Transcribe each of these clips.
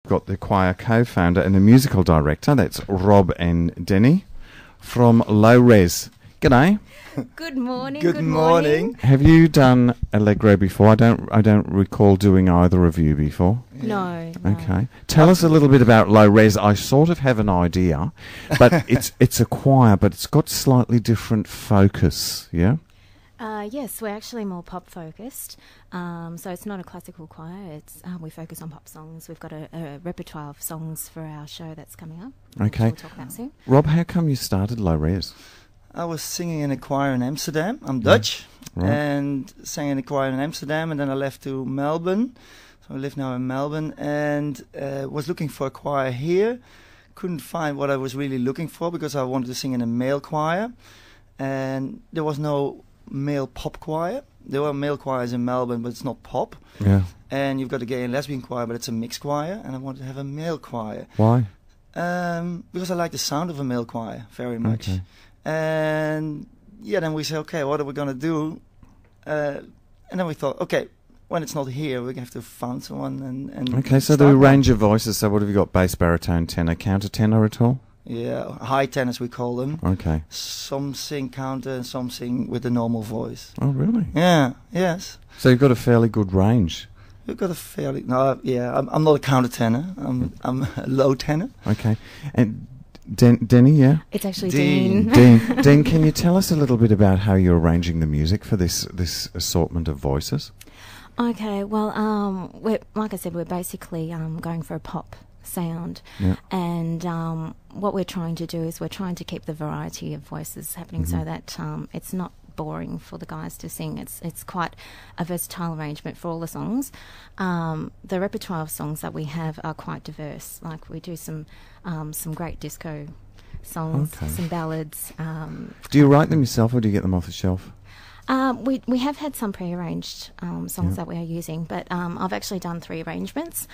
got the choir co-founder and the musical director. That's Rob and Denny from LOWREZ. G'day. Good morning. Good morning. Have you done Allegro before? I don't recall doing either of you before. No. Okay. Tell us a little bit about LOWREZ. I sort of have an idea, but it's a choir, but it's got slightly different focus, yeah? Yes, we're actually more pop focused. So it's not a classical choir. It's we focus on pop songs. We've got a repertoire of songs for our show that's coming up. Okay. Which we'll talk about soon. Rob, how come you started LOWREZ? I was singing in a choir in Amsterdam. I'm Dutch. Right. And sang in a choir in Amsterdam, and then I left to Melbourne. So I live now in Melbourne, and was looking for a choir here. Couldn't find what I was really looking for because I wanted to sing in a male choir, and there was no male pop choir. There were male choirs in Melbourne, but it's not pop. Yeah. And you've got a gay and lesbian choir, but it's a mixed choir, and I wanted to have a male choir. Why? Because I like the sound of a male choir very much. Okay. And yeah, then we said, okay, what are we going to do? And then we thought, okay, when it's not here, we have to find someone and Okay, so the range of voices. So what have you got? Bass, baritone, tenor, countertenor at all? Yeah, high tenors we call them. Okay. Some sing counter and some sing with a normal voice. Oh, really? Yeah, yes. So you've got a fairly good range. We've got a fairly... No, yeah, I'm not a countertenor. I'm a low tenor. Okay. And Denny, yeah? It's actually Dean. Dean, can you tell us a little bit about how you're arranging the music for this assortment of voices? Okay, well, we're, like I said, we're basically going for a pop sound. Yeah. And what we're trying to do is we're trying to keep the variety of voices happening so that it's not boring for the guys to sing. It's quite a versatile arrangement for all the songs. The repertoire of songs that we have are quite diverse. Like we do some great disco songs, some ballads. Do you write them yourself or do you get them off the shelf? We have had some pre-arranged songs that we are using, but I've actually done 3 arrangements.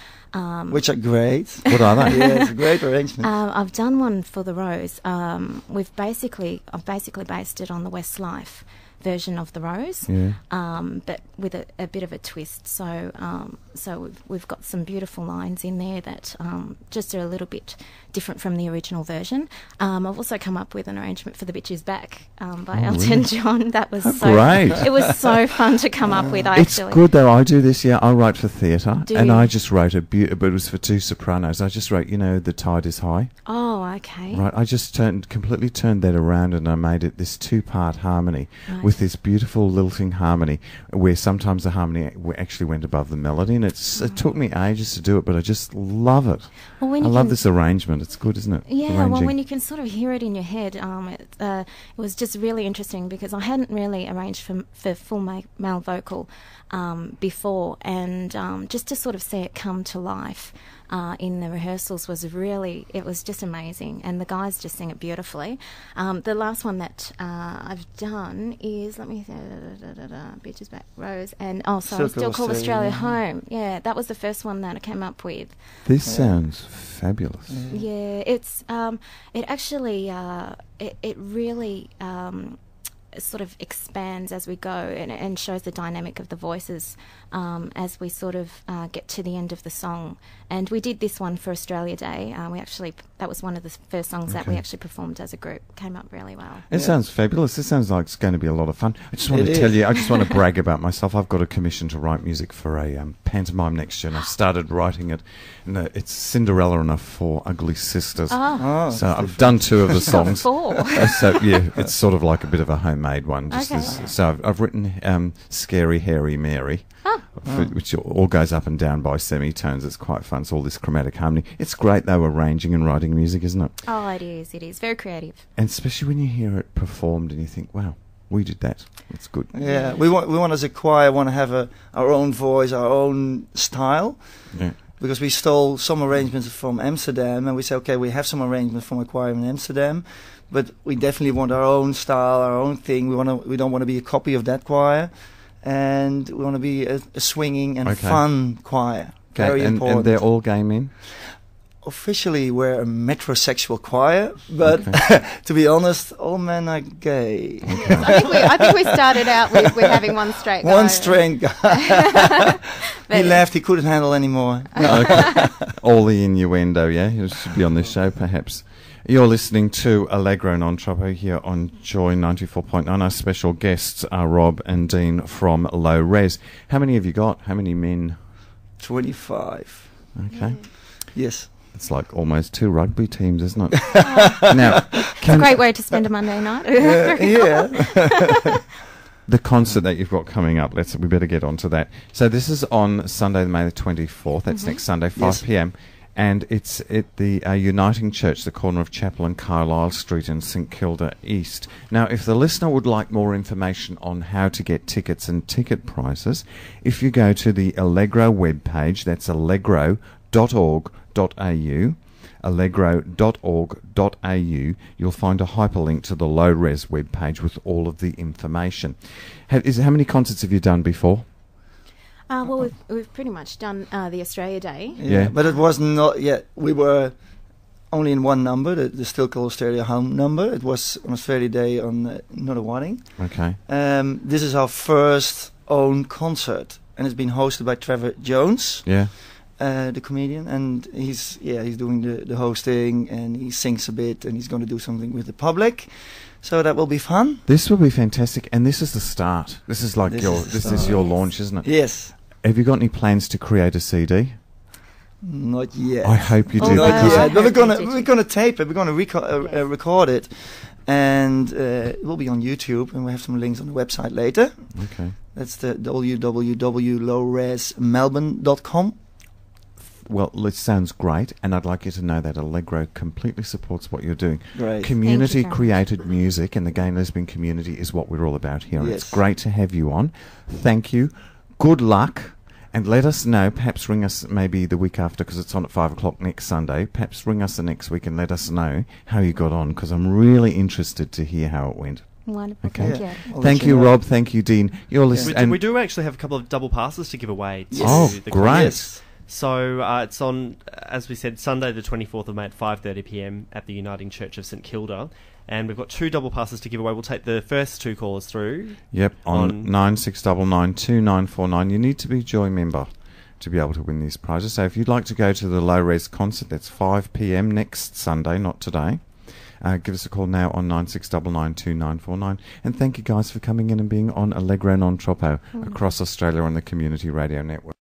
Which are great. What are they? Yeah, it's a great arrangement. I've done one for the Rose. I've basically based it on the Westlife version of the Rose, but with a bit of a twist. So we've got some beautiful lines in there that just are a little bit different from the original version. I've also come up with an arrangement for The Bitch Is Back by Elton John. That was great. It was so fun to come up with. It's good though. I do this. Yeah, I write for theatre, and I just wrote but it was for 2 sopranos. I just wrote, The Tide Is High. Oh, okay. Right. I just completely turned that around, and I made it this 2-part harmony with this beautiful lilting harmony, where sometimes the harmony actually went above the melody, and it took me ages to do it, but I just love it. Well, I love this arrangement. It's good, isn't it? Yeah, well, when you can sort of hear it in your head, it was just really interesting because I hadn't really arranged for full male vocal before, and just to sort of see it come to life in the rehearsals was just amazing, and the guys just sing it beautifully. The last one that I've done is, let me say, Bitch Is Back, Rose, and Still Call Australia Home. Yeah, that was the first one that I came up with. This sounds fabulous. Yeah, it's it actually it really sort of expands as we go and shows the dynamic of the voices as we sort of get to the end of the song. And we did this one for Australia Day. That was one of the first songs that we actually performed as a group. Came up really well. It sounds fabulous. It sounds like it's going to be a lot of fun. I just want to tell you, I just want to brag about myself. I've got a commission to write music for a pantomime next year, and I've started writing it. And it's Cinderella and her 4 Ugly Sisters. Oh. So I've done 2 of the songs. 4. So yeah, it's sort of like a bit of a homemade one. So I've written Scary Hairy Mary. Which all goes up and down by semitones. It's quite fun. It's all this chromatic harmony. It's great though, arranging and writing music, isn't it? Oh, it is. It is very creative. And especially when you hear it performed and you think, wow, we did that. It's good. Yeah, we want as a choir want to have our own voice, our own style. Yeah. Because we stole some arrangements from Amsterdam, and we said, okay, we have some arrangements from a choir in Amsterdam, but we definitely want our own style, our own thing. We don't want to be a copy of that choir. And we want to be a swinging and fun choir. Very important. And they're all gay men? officially we're a metrosexual choir, but to be honest, all men are gay. Yes, I think we started out with having one straight guy. One straight guy. He left, he couldn't handle anymore. All the innuendo, yeah? You should be on this show, perhaps. You're listening to Allegro Non Troppo here on Joy 94.9. Our special guests are Rob and Dean from LOWREZ. How many have you got? How many men? 25. Okay. Yes. It's like almost 2 rugby teams, isn't it? Now, it's a great way to spend a Monday night. Yeah. The concert that you've got coming up, we better get on to that. So this is on Sunday, May the 24th. That's next Sunday, 5 p.m. And it's at the Uniting Church, the corner of Chapel and Carlisle Street in St Kilda East. Now, if the listener would like more information on how to get tickets and ticket prices, if you go to the Allegro webpage, that's allegro.org.au, allegro.org.au, you'll find a hyperlink to the LOWREZ webpage with all of the information. How many concerts have you done before? Well, we've pretty much done the Australia Day. Yeah, but it was not yet. We were only in one number, the Still Call Australia home number. It was on Australia Day on Nunawading. Okay. This is our first own concert, and it's been hosted by Trevor Jones. Yeah. The comedian, and he's doing the hosting, and he sings a bit, and he's going to do something with the public, so that will be fun. This will be fantastic, and this is the start. This is like this is your launch, isn't it? Yes. Have you got any plans to create a CD? Not yet. I hope you do. Not yet. But we're gonna tape it. We're gonna record it, and it will be on YouTube, and we have some links on the website later. Okay. That's the www.lowrezmelbourne.com. Well, it sounds great, and I'd like you to know that Allegro completely supports what you're doing. Great. Community-created music and the gay and lesbian community is what we're all about here. Yes. It's great to have you on. Thank you. Good luck, and let us know. Perhaps ring us maybe the week after, because it's on at 5 o'clock next Sunday. Perhaps ring us the next week and let us know how you got on, because I'm really interested to hear how it went. Wonderful. Okay. Thank you. Thank you, Rob. Thank you, Dean. You're listening. We do actually have a couple of double passes to give away. To the great. Yes. So it's on, as we said, Sunday the 24th of May at 5:30 p.m. at the Uniting Church of St Kilda. And we've got 2 double passes to give away. We'll take the first 2 callers through. Yep, on 96992949. You need to be a Joy member to be able to win these prizes. So if you'd like to go to the LOWREZ concert, that's 5 p.m. next Sunday, not today. Give us a call now on 96992949. And thank you guys for coming in and being on Allegro Non Troppo across Australia on the Community Radio Network.